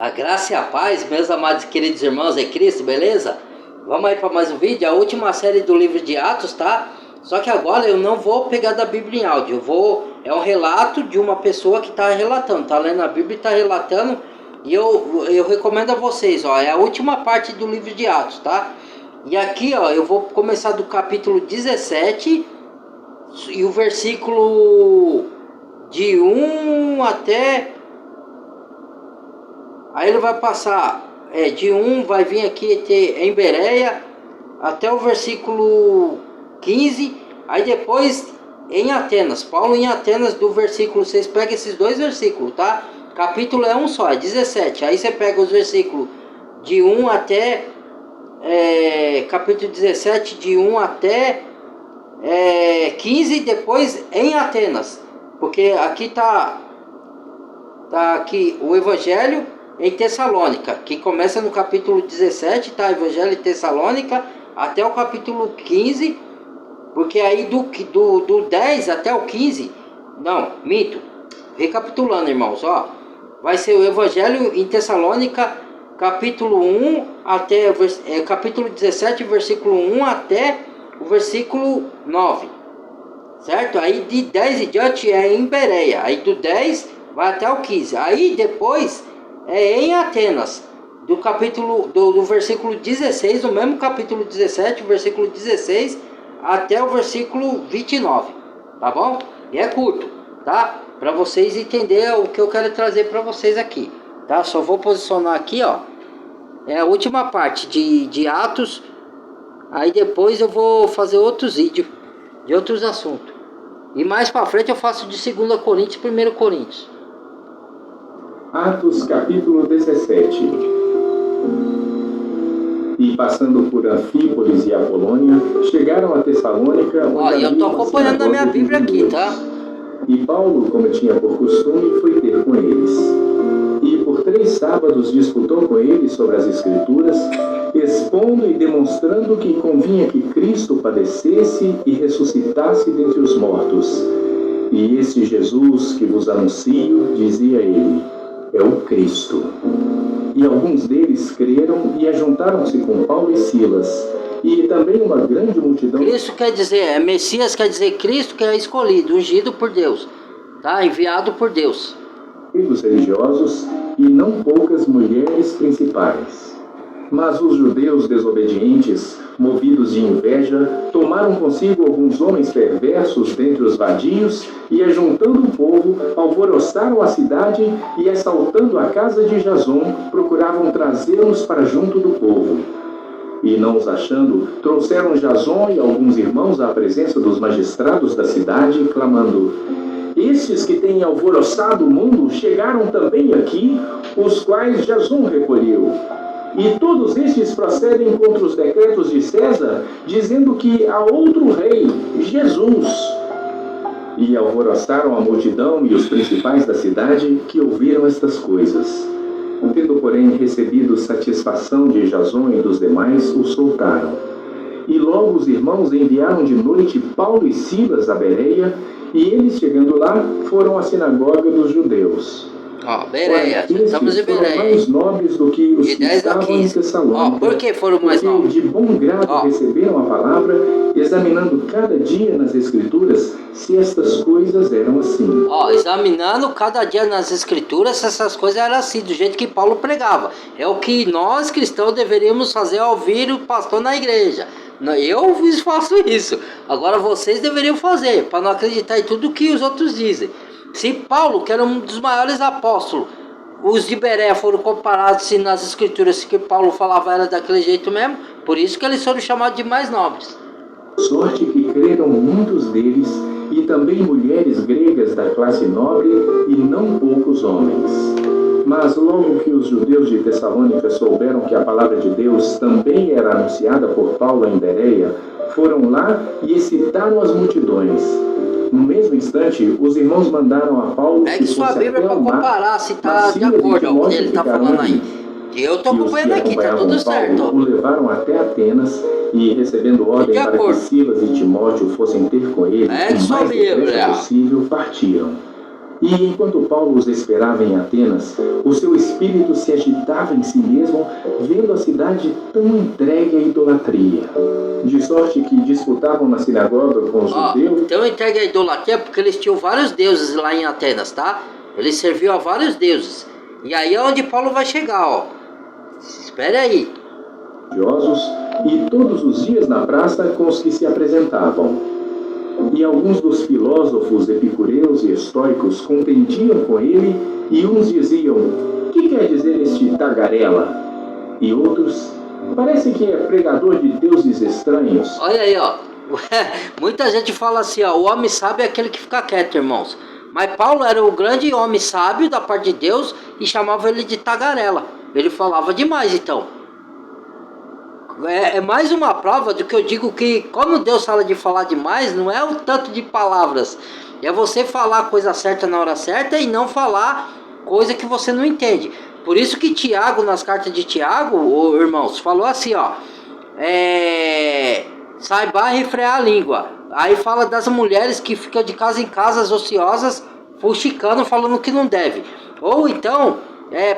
A graça e a paz, meus amados e queridos irmãos em Cristo, beleza? Vamos aí para mais um vídeo, a última série do livro de Atos, tá? Só que agora eu não vou pegar da Bíblia em áudio, é um relato de uma pessoa que está relatando, tá lendo a Bíblia e está relatando. E eu recomendo a vocês, ó, é a última parte do livro de Atos, tá? E aqui, ó, eu vou começar do capítulo 17 e o versículo de 1 até... Aí ele vai passar de 1, vai vir aqui em Bereia até o versículo 15. Aí depois em Atenas, Paulo em Atenas do versículo 6, pega esses dois versículos, tá? Capítulo é um só, é 17. Aí você pega os versículos de 1 até capítulo 17, de 1 até 15, depois em Atenas. Porque aqui tá aqui o Evangelho em Tessalônica, que começa no capítulo 17, tá? Evangelho em Tessalônica até o capítulo 15, porque aí do 10 até o 15, não, minto, recapitulando, irmãos, ó, vai ser o Evangelho em Tessalônica, capítulo 1 até capítulo 17, versículo 1 até o versículo 9, certo? Aí de 10 em diante é em Bereia, aí do 10 vai até o 15, aí depois em Atenas, do capítulo do versículo 16, do mesmo capítulo 17, versículo 16 até o versículo 29, tá bom? E é curto, tá? Para vocês entenderem o que eu quero trazer para vocês aqui, tá? Só vou posicionar aqui, ó. É a última parte de Atos. Aí depois eu vou fazer outros vídeos de outros assuntos. E mais para frente eu faço de 2 Coríntios e 1 Coríntios. Atos capítulo 17. E passando por Anfípolis e Apolônia, chegaram a Tessalônica. Ó, eu tô acompanhando na minha Bíblia aqui, tá? E Paulo, como tinha por costume, foi ter com eles. E por 3 sábados disputou com eles sobre as Escrituras, expondo e demonstrando que convinha que Cristo padecesse e ressuscitasse dentre os mortos. E esse Jesus que vos anuncio, dizia ele, é o Cristo. E alguns deles creram e ajuntaram-se com Paulo e Silas, e também uma grande multidão. Cristo quer dizer, Messias quer dizer Cristo, que é escolhido, ungido por Deus, tá? Enviado por Deus. Dos religiosos e não poucas mulheres principais. Mas os judeus desobedientes, movidos de inveja, tomaram consigo alguns homens perversos dentre os vadios e, ajuntando o povo, alvoroçaram a cidade e, assaltando a casa de Jason, procuravam trazê-los para junto do povo. E, não os achando, trouxeram Jason e alguns irmãos à presença dos magistrados da cidade, clamando: estes que têm alvoroçado o mundo chegaram também aqui, os quais Jason recolheu. E todos estes procedem contra os decretos de César, dizendo que há outro rei, Jesus. E alvoroçaram a multidão e os principais da cidade que ouviram estas coisas. Tendo, porém, recebido satisfação de Jason e dos demais, o soltaram. E logo os irmãos enviaram de noite Paulo e Silas a Bereia, e eles, chegando lá, foram à sinagoga dos judeus. Ó, Bereia, estamos em Bereia. Foram mais nobres do que os de que 10 a estavam 15. em Tessalônica. Ó, por que foram mais porque nobres? de bom grado receberam a palavra, examinando cada dia nas Escrituras se estas coisas eram assim. Ó, examinando cada dia nas Escrituras se essas coisas eram assim, do jeito que Paulo pregava. É o que nós cristãos deveríamos fazer ao ouvir o pastor na igreja. Eu faço isso. Agora vocês deveriam fazer, para não acreditar em tudo que os outros dizem. Se Paulo, que era um dos maiores apóstolos, os de Bereia foram comparados se nas Escrituras que Paulo falava era daquele jeito mesmo, por isso que eles foram chamados de mais nobres. Sorte que creram muitos deles, e também mulheres gregas da classe nobre, e não poucos homens. Mas logo que os judeus de Tessalônica souberam que a palavra de Deus também era anunciada por Paulo em Bereia, foram lá e excitaram as multidões. No mesmo instante, os irmãos mandaram a Paulo que sua Bíblia para comparar se está de acordo com o que ele está falando aí. Eu estou acompanhando aqui, está tudo certo. O levaram até Atenas e, recebendo ordem para que Silas e Timóteo fossem ter com ele, o mais depressa possível, partiram. E enquanto Paulo os esperava em Atenas, o seu espírito se agitava em si mesmo, vendo a cidade tão entregue à idolatria. De sorte que disputavam na sinagoga com os judeus. Tão entregue à idolatria porque eles tinham vários deuses lá em Atenas, tá? Eles serviam a vários deuses. E aí é onde Paulo vai chegar, ó. Espere aí. E todos os dias na praça com os que se apresentavam. E alguns dos filósofos epicureus e estoicos contendiam com ele, e uns diziam: que quer dizer este tagarela? E outros: parece que é pregador de deuses estranhos. Olha aí, ó. Muita gente fala assim, ó, o homem sábio é aquele que fica quieto, irmãos. Mas Paulo era o grande homem sábio da parte de Deus e chamava ele de tagarela. Ele falava demais, então. É mais uma prova do que eu digo que, como Deus fala de falar demais, não é o tanto de palavras. É você falar a coisa certa na hora certa e não falar coisa que você não entende. Por isso que Tiago, nas cartas de Tiago, irmãos, falou assim, ó. Saiba refrear a língua. Aí fala das mulheres que ficam de casa em casa, ociosas, fuxicando, falando que não deve. Ou então...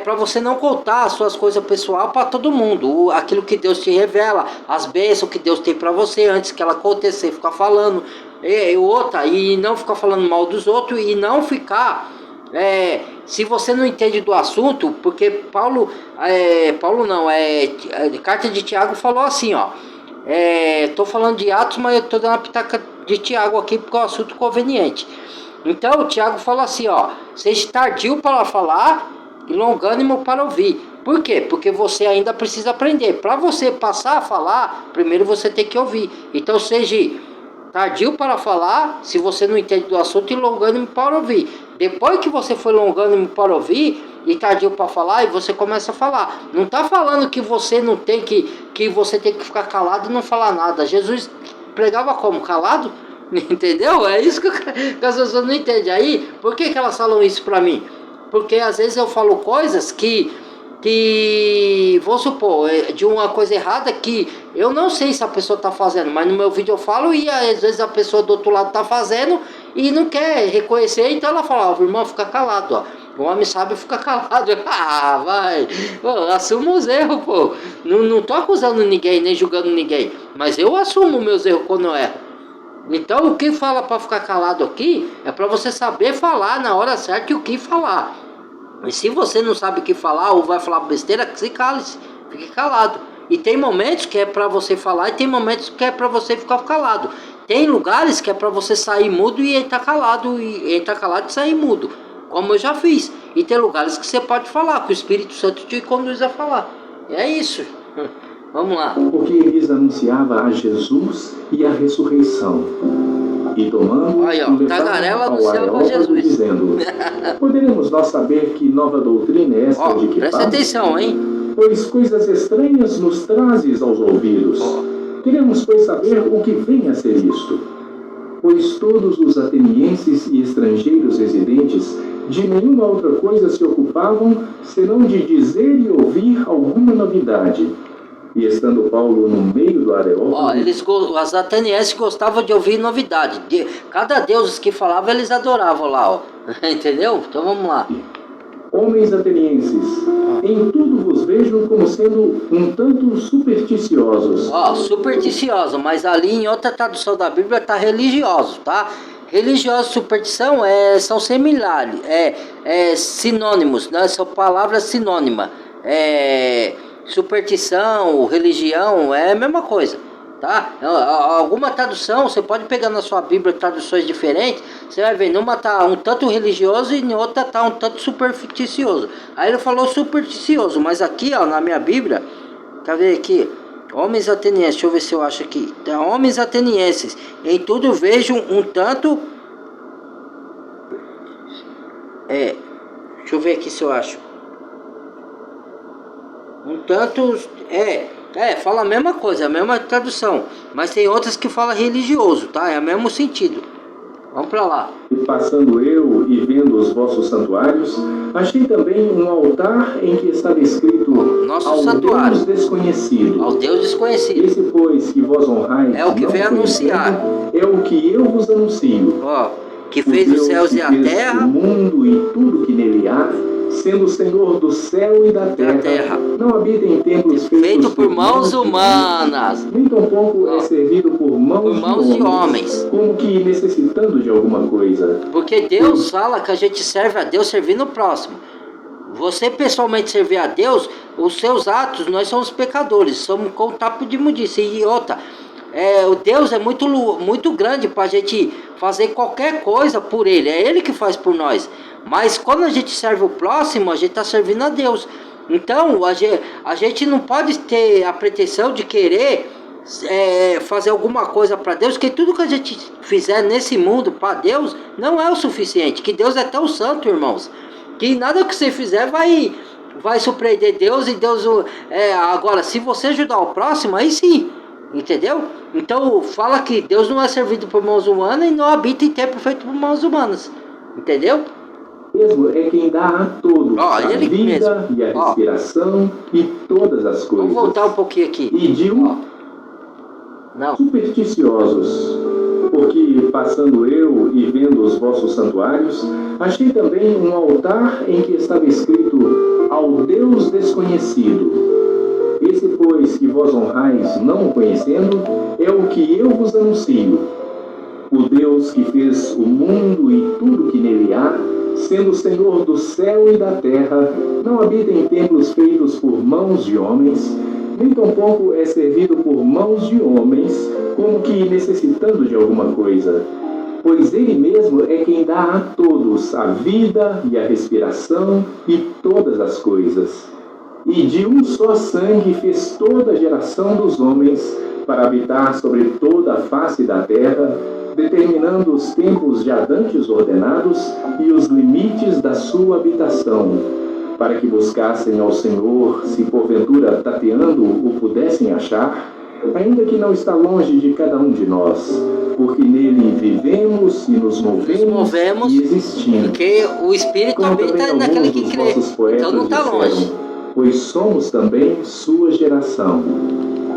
para você não contar as suas coisas pessoais para todo mundo. Aquilo que Deus te revela, as bênçãos que Deus tem para você, antes que ela acontecer, ficar falando. E não ficar falando mal dos outros. E não ficar... se você não entende do assunto, porque Paulo não, carta de Tiago falou assim, ó. Tô falando de Atos, mas eu tô dando uma pitaca de Tiago aqui porque é um assunto conveniente. Então o Tiago falou assim, ó. Seja tardio para falar e longânimo para ouvir. Por quê? Porque você ainda precisa aprender. Para você passar a falar, primeiro você tem que ouvir. Então seja tardio para falar, se você não entende do assunto, e longânimo para ouvir. Depois que você for longânimo para ouvir e tardio para falar, e você começa a falar. Não está falando que você não tem que você tem que ficar calado e não falar nada. Jesus pregava como? Calado? Entendeu? É isso que as pessoas não entendem. Aí, por que elas falam isso para mim? Porque às vezes eu falo coisas que vou supor, de uma coisa errada que eu não sei se a pessoa está fazendo, mas no meu vídeo eu falo e às vezes a pessoa do outro lado está fazendo e não quer reconhecer, então ela fala, ó, irmão, fica calado, ó. O homem sábio fica calado. Vai, pô, assumo os erros, pô. Não tô acusando ninguém, nem julgando ninguém, mas eu assumo meus erros quando eu erro. Então o que fala para ficar calado aqui é para você saber falar na hora certa e o que falar. E se você não sabe o que falar ou vai falar besteira, se cale-se, fique calado. E tem momentos que é para você falar e tem momentos que é para você ficar calado. Tem lugares que é para você sair mudo e entrar calado e sair mudo, como eu já fiz. E tem lugares que você pode falar, que o Espírito Santo te conduz a falar. É isso. Vamos lá. Porque lhes anunciava a Jesus e a ressurreição. E tomando, aí, ó, tagarela anunciava a Jesus. Dizendo, poderemos nós saber que nova doutrina é esta de que presta faz? Atenção, hein? Pois coisas estranhas nos trazes aos ouvidos. Queremos, pois, saber o que vem a ser isto. Pois todos os atenienses e estrangeiros residentes de nenhuma outra coisa se ocupavam, senão de dizer e ouvir alguma novidade. E estando Paulo no meio do Areópago... Os atenienses gostavam de ouvir novidade. Cada deus que falava, eles adoravam lá, ó. Entendeu? Então vamos lá. Homens atenienses, em tudo vos vejo como sendo um tanto supersticiosos. Supersticioso, mas ali em outra tradução da Bíblia está religioso, tá? Religioso e superstição são similares, sinônimos, né? São palavras sinônimas. Superstição, religião, é a mesma coisa, tá? Alguma tradução, você pode pegar na sua Bíblia traduções diferentes, você vai ver, numa tá um tanto religioso e em outra tá um tanto supersticioso. Aí ele falou supersticioso, mas aqui, ó, na minha Bíblia, quer ver aqui? Homens atenienses, deixa eu ver se eu acho aqui. Homens atenienses, em tudo vejo um tanto... deixa eu ver aqui se eu acho. Um tanto... fala a mesma coisa, a mesma tradução. Mas tem outras que falam religioso, tá? É o mesmo sentido. Vamos pra lá. E passando eu e vendo os vossos santuários, achei também um altar em que estava escrito Nosso ao santuário. Deus desconhecido. Ao Deus desconhecido. Esse, pois, que vos honrais, é o que vem anunciar. É o que eu vos anuncio. que fez os céus e a terra, o mundo e tudo que nele há, sendo o Senhor do céu e da terra, não habita em templos feito por mãos humanas, nem tampouco é servido por mãos de homens, como que necessitando de alguma coisa. Porque Deus fala que a gente serve a Deus servindo o próximo. Você pessoalmente servir a Deus, os seus atos, nós somos pecadores, somos com o tapo de imundice. E outra, o Deus é muito grande para a gente fazer qualquer coisa por Ele, é Ele que faz por nós. Mas quando a gente serve o próximo, a gente está servindo a Deus. Então a gente não pode ter a pretensão de querer fazer alguma coisa para Deus, que tudo que a gente fizer nesse mundo para Deus não é o suficiente, que Deus é tão santo, irmãos, que nada que você fizer vai surpreender Deus. E Deus agora, se você ajudar o próximo, aí sim, entendeu? Então fala que Deus não é servido por mãos humanas e não habita em templo feito por mãos humanas, entendeu? Mesmo é quem dá a todos a ele vida mesmo. E a respiração e todas as coisas. Vamos voltar um pouquinho aqui. E de não. Supersticiosos, porque passando eu e vendo os vossos santuários, achei também um altar em que estava escrito ao Deus desconhecido. Esse, pois, que vós honrais não o conhecendo, é o que eu vos anuncio. O Deus que fez o mundo e tudo que nele há, sendo o Senhor do céu e da terra, não habita em templos feitos por mãos de homens, nem tampouco é servido por mãos de homens, como que necessitando de alguma coisa. Pois Ele mesmo é quem dá a todos a vida e a respiração e todas as coisas. E de um só sangue fez toda a geração dos homens, para habitar sobre toda a face da terra, determinando os tempos já dantes ordenados e os limites da sua habitação, para que buscassem ao Senhor, se porventura tateando o pudessem achar, ainda que não está longe de cada um de nós, porque nele vivemos e nos movemos e existimos. Porque o Espírito habita naquele que crê, então não está longe. Pois somos também sua geração.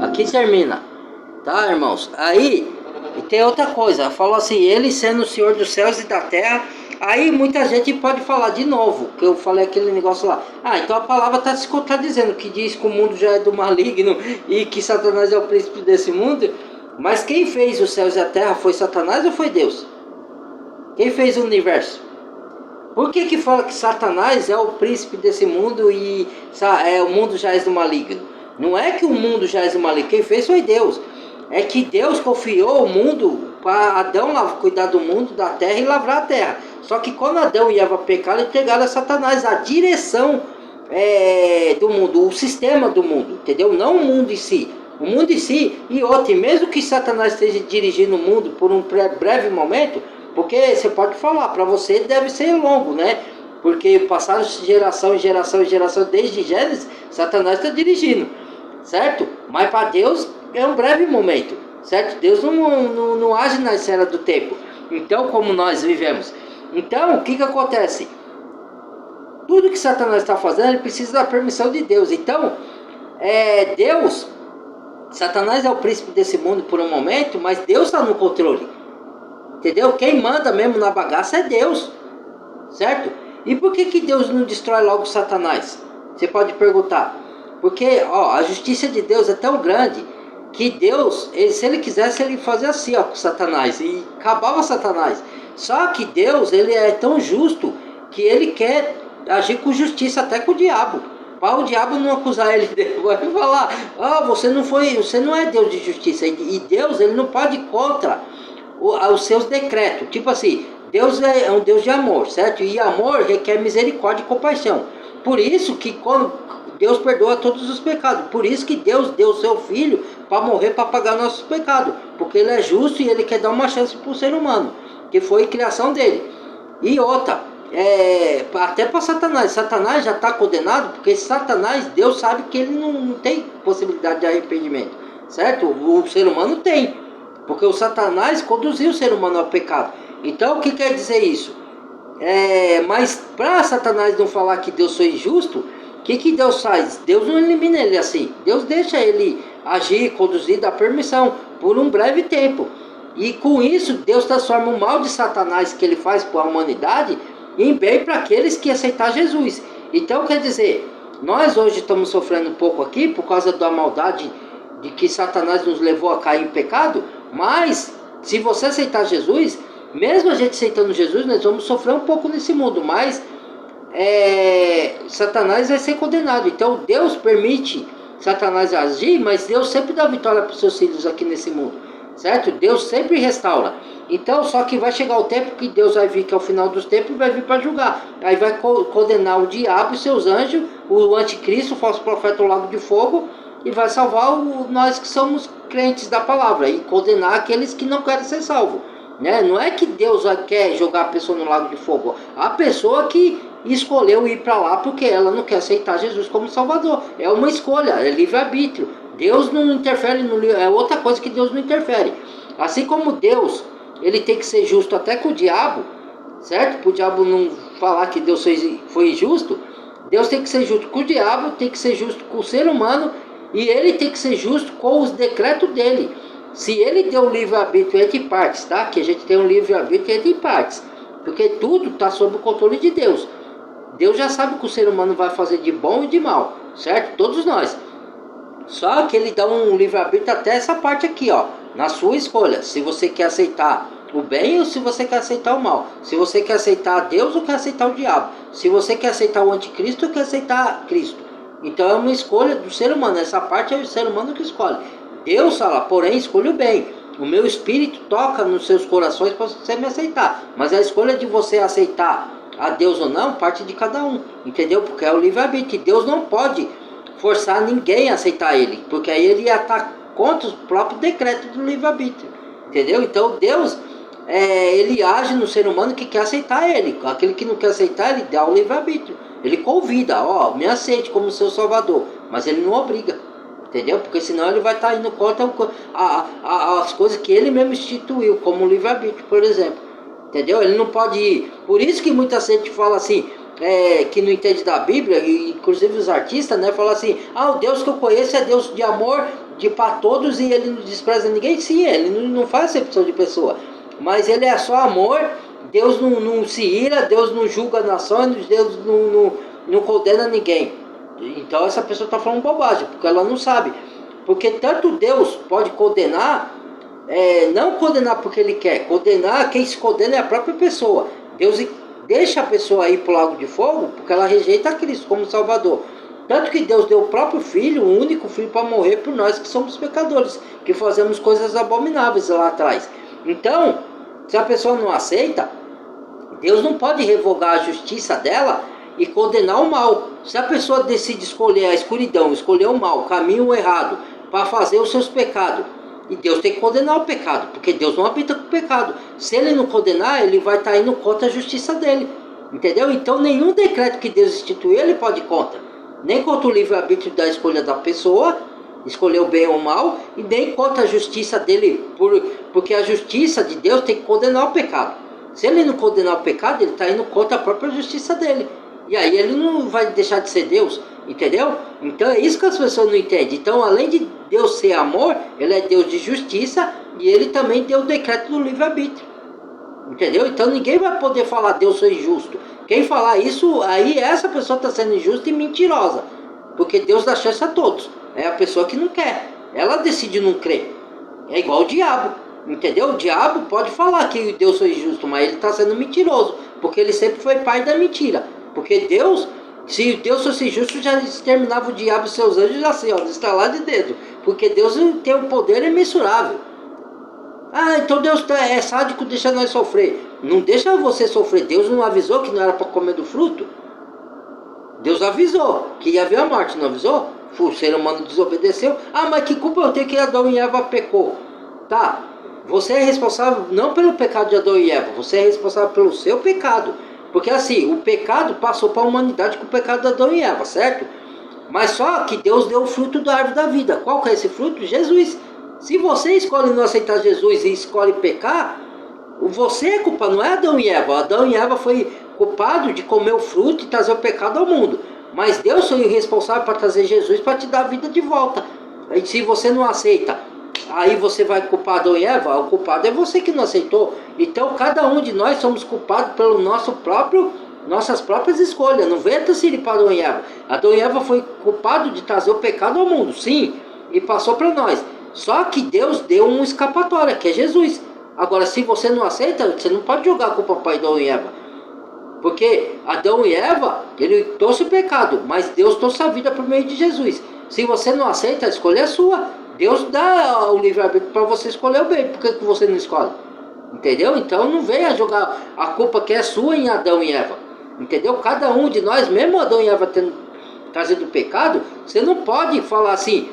Aqui termina, tá, irmãos? Aí tem outra coisa, falou assim, ele sendo o Senhor dos céus e da terra. Aí muita gente pode falar de novo, que eu falei aquele negócio lá. Então a palavra está se contradizendo, que diz que o mundo já é do maligno e que Satanás é o príncipe desse mundo. Mas quem fez os céus e a terra foi Satanás ou foi Deus? Quem fez o universo? Por que fala que Satanás é o príncipe desse mundo e o mundo já é do maligno? Não é que o mundo já é do maligno, quem fez foi Deus. É que Deus confiou o mundo para Adão cuidar do mundo, da terra e lavrar a terra. Só que quando Adão e Eva pecaram, entregaram a Satanás a direção do mundo, o sistema do mundo, entendeu? Não o mundo em si. O mundo em si, e outra, mesmo que Satanás esteja dirigindo o mundo por um breve momento, porque você pode falar, para você deve ser longo, né? Porque passaram geração em geração em geração, desde Gênesis, Satanás está dirigindo, certo? Mas para Deus é um breve momento, certo? Deus não age na esfera do tempo, então como nós vivemos. Então o que acontece? Tudo que Satanás está fazendo, ele precisa da permissão de Deus. Então Satanás é o príncipe desse mundo por um momento, mas Deus está no controle, entendeu? Quem manda mesmo na bagaça é Deus, certo? E por que Deus não destrói logo Satanás? Você pode perguntar. Porque a justiça de Deus é tão grande que Deus, se ele quisesse, ele fazia assim com Satanás e acabava Satanás. Só que Deus, ele é tão justo que ele quer agir com justiça até com o diabo, para o diabo não acusar ele depois e falar, você não é Deus de justiça. E Deus, ele não pode ir contra os seus decretos. Tipo assim, Deus é um Deus de amor, certo? E amor requer misericórdia e compaixão. Por isso que quando Deus perdoa todos os pecados, por isso que Deus deu o seu filho para morrer, para pagar nossos pecados, porque ele é justo e ele quer dar uma chance para o ser humano, que foi criação dele. E outra, até para Satanás já está condenado, porque Satanás, Deus sabe que ele não tem possibilidade de arrependimento, certo? O ser humano tem, porque o Satanás conduziu o ser humano ao pecado. Então o que quer dizer isso? Mas para Satanás não falar que Deus foi injusto, o que Deus faz? Deus não elimina ele assim, Deus deixa ele agir, conduzir, dar permissão por um breve tempo. E com isso, Deus transforma o mal de Satanás que ele faz para a humanidade em bem para aqueles que aceitar Jesus. Então, quer dizer, nós hoje estamos sofrendo um pouco aqui por causa da maldade de que Satanás nos levou a cair em pecado, mas se você aceitar Jesus, mesmo a gente aceitando Jesus, nós vamos sofrer um pouco nesse mundo, mas Satanás vai ser condenado. Então Deus permite Satanás agir, mas Deus sempre dá vitória para os seus filhos aqui nesse mundo, certo? Deus sempre restaura. Então, só que vai chegar o tempo que Deus vai vir, que é o final dos tempos, e vai vir para julgar. Aí vai condenar o diabo e seus anjos, o anticristo, o falso profeta, o lago de fogo, e vai salvar nós que somos crentes da palavra, e condenar aqueles que não querem ser salvos, né? Não é que Deus quer jogar a pessoa no lago de fogo, a pessoa que escolheu ir para lá porque ela não quer aceitar Jesus como Salvador. É uma escolha, é livre-arbítrio. Deus não interfere no livre, é outra coisa que Deus não interfere. Assim como Deus, ele tem que ser justo até com o diabo, certo? Para o diabo não falar que Deus foi injusto. Deus tem que ser justo com o diabo, tem que ser justo com o ser humano, e ele tem que ser justo com os decretos dele. Se ele deu um livre-arbítrio entre partes, tá? Que a gente tem um livre-arbítrio entre partes, porque tudo está sob o controle de Deus. Deus já sabe o que o ser humano vai fazer de bom e de mal, certo? Todos nós. Só que ele dá um livre-arbítrio até essa parte aqui, ó, na sua escolha. Se você quer aceitar o bem ou se você quer aceitar o mal. Se você quer aceitar Deus ou quer aceitar o diabo. Se você quer aceitar o anticristo ou quer aceitar Cristo. Então é uma escolha do ser humano. Essa parte é o ser humano que escolhe. Deus fala, porém, escolha o bem. O meu espírito toca nos seus corações para você me aceitar. Mas a escolha de você aceitar a Deus ou não, parte de cada um, entendeu? Porque é o livre-arbítrio. Deus não pode forçar ninguém a aceitar ele, porque aí ele ia estar contra o próprio decreto do livre-arbítrio, entendeu? Então Deus, ele age no ser humano que quer aceitar ele. Aquele que não quer aceitar, ele dá o livre-arbítrio. Ele convida, ó, me aceite como seu salvador, mas ele não obriga, entendeu? Porque senão ele vai estar indo contra as coisas que ele mesmo instituiu, como o livre-arbítrio, por exemplo. Entendeu? Ele não pode ir. Por isso que muita gente fala assim, que não entende da Bíblia, e inclusive os artistas, né, falam assim, o Deus que eu conheço é Deus de amor, para todos, e ele não despreza ninguém. Sim, ele não faz acepção de pessoa, mas ele é só amor. Deus não se ira, Deus não julga nações, Deus não condena ninguém. Então essa pessoa está falando bobagem, porque ela não sabe. Porque tanto Deus pode condenar, não condenar porque ele quer, condenar, quem se condena é a própria pessoa. Deus deixa a pessoa ir para o lago de fogo porque ela rejeita a Cristo como Salvador. Tanto que Deus deu o próprio Filho, o único Filho, para morrer por nós que somos pecadores, que fazemos coisas abomináveis lá atrás. Então, se a pessoa não aceita, Deus não pode revogar a justiça dela e condenar o mal. Se a pessoa decide escolher a escuridão, escolher o mal, o caminho errado, para fazer os seus pecados, e Deus tem que condenar o pecado, porque Deus não habita com o pecado. Se ele não condenar, ele vai estar indo contra a justiça dele, entendeu? Então nenhum decreto que Deus instituiu, ele pode ir contra. Nem contra o livre-arbítrio da escolha da pessoa, escolher o bem ou o mal, e nem contra a justiça dele, porque a justiça de Deus tem que condenar o pecado. Se ele não condenar o pecado, ele está indo contra a própria justiça dele. E aí ele não vai deixar de ser Deus, entendeu? Então é isso que as pessoas não entendem. Então, além de Deus ser amor, ele é Deus de justiça, e ele também deu o decreto do livre-arbítrio, entendeu? Então ninguém vai poder falar Deus foi injusto. Quem falar isso, aí essa pessoa está sendo injusta e mentirosa, porque Deus dá chance a todos. É a pessoa que não quer, ela decide não crer. É igual o diabo, entendeu? O diabo pode falar que Deus foi injusto, mas ele está sendo mentiroso, porque ele sempre foi pai da mentira. Porque Deus, se Deus fosse justo, já exterminava o diabo e seus anjos assim, ó, estalar de dedo. Porque Deus tem um poder imensurável. Então Deus é sádico, deixa nós sofrer. Não deixa você sofrer. Deus não avisou que não era para comer do fruto? Deus avisou que ia haver a morte, não avisou? O ser humano desobedeceu. Mas que culpa eu tenho que Adão e Eva pecou? Tá, você é responsável não pelo pecado de Adão e Eva, você é responsável pelo seu pecado. Porque assim, o pecado passou para a humanidade com o pecado de Adão e Eva, certo? Mas só que Deus deu o fruto da árvore da vida. Qual que é esse fruto? Jesus. Se você escolhe não aceitar Jesus e escolhe pecar, você é culpa, não é Adão e Eva. Adão e Eva foi culpado de comer o fruto e trazer o pecado ao mundo. Mas Deus foi o responsável para trazer Jesus para te dar a vida de volta. E se você não aceita aí você vai culpar Adão e Eva? O culpado é você que não aceitou. Então cada um de nós somos culpados pelo nossas próprias escolhas. Não venha transferir para Adão e Eva. Adão e Eva foi culpado de trazer o pecado ao mundo, sim, e passou para nós. Só que Deus deu uma escapatória, que é Jesus. Agora, se você não aceita, você não pode jogar a culpa para Adão e Eva. Porque Adão e Eva, ele trouxe o pecado, mas Deus trouxe a vida por meio de Jesus. Se você não aceita, a escolha é sua. Deus dá o livre-arbítrio para você escolher o bem. Por que você não escolhe? Entendeu? Então não venha jogar a culpa que é sua em Adão e Eva. Entendeu? Cada um de nós, mesmo Adão e Eva tendo trazido o pecado, você não pode falar assim,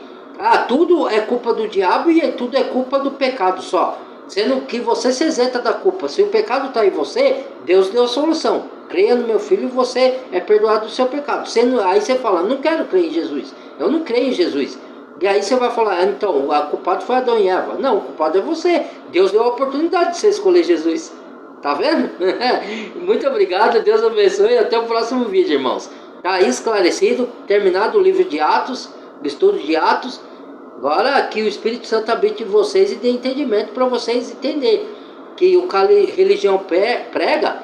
tudo é culpa do diabo e tudo é culpa do pecado só. Sendo que você se isenta da culpa. Se o pecado está em você, Deus deu a solução. Creia no meu filho e você é perdoado do seu pecado. Aí você fala, não quero crer em Jesus. Eu não creio em Jesus. E aí você vai falar, então, o culpado foi Adão e Eva. Não, o culpado é você. Deus deu a oportunidade de você escolher Jesus. Tá vendo? Muito obrigado, Deus abençoe e até o próximo vídeo, irmãos. Tá esclarecido, terminado o livro de Atos, o estudo de Atos. Agora que o Espírito Santo habite em vocês e dê entendimento para vocês entenderem que o que a religião prega,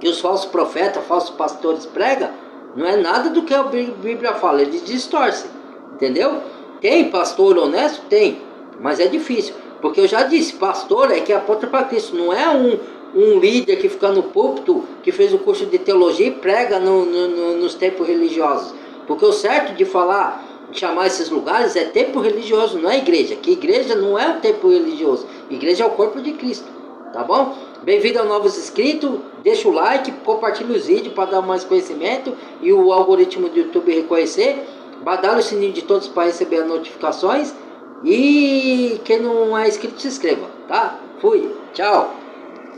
que os falsos profetas, falsos pastores pregam, não é nada do que a Bíblia fala, eles distorcem, entendeu? Tem pastor honesto? Tem, mas é difícil, porque eu já disse, pastor é que aponta para Cristo, não é um líder que fica no púlpito, que fez o curso de teologia e prega nos tempos religiosos, porque o certo de falar, chamar esses lugares é templo religioso, não é igreja, que igreja não é um templo religioso, igreja é o corpo de Cristo, tá bom? Bem-vindo a novos inscritos, deixa o like, compartilha os vídeos para dar mais conhecimento e o algoritmo do YouTube reconhecer, badala o sininho de todos para receber as notificações e quem não é inscrito se inscreva, tá? Fui, tchau!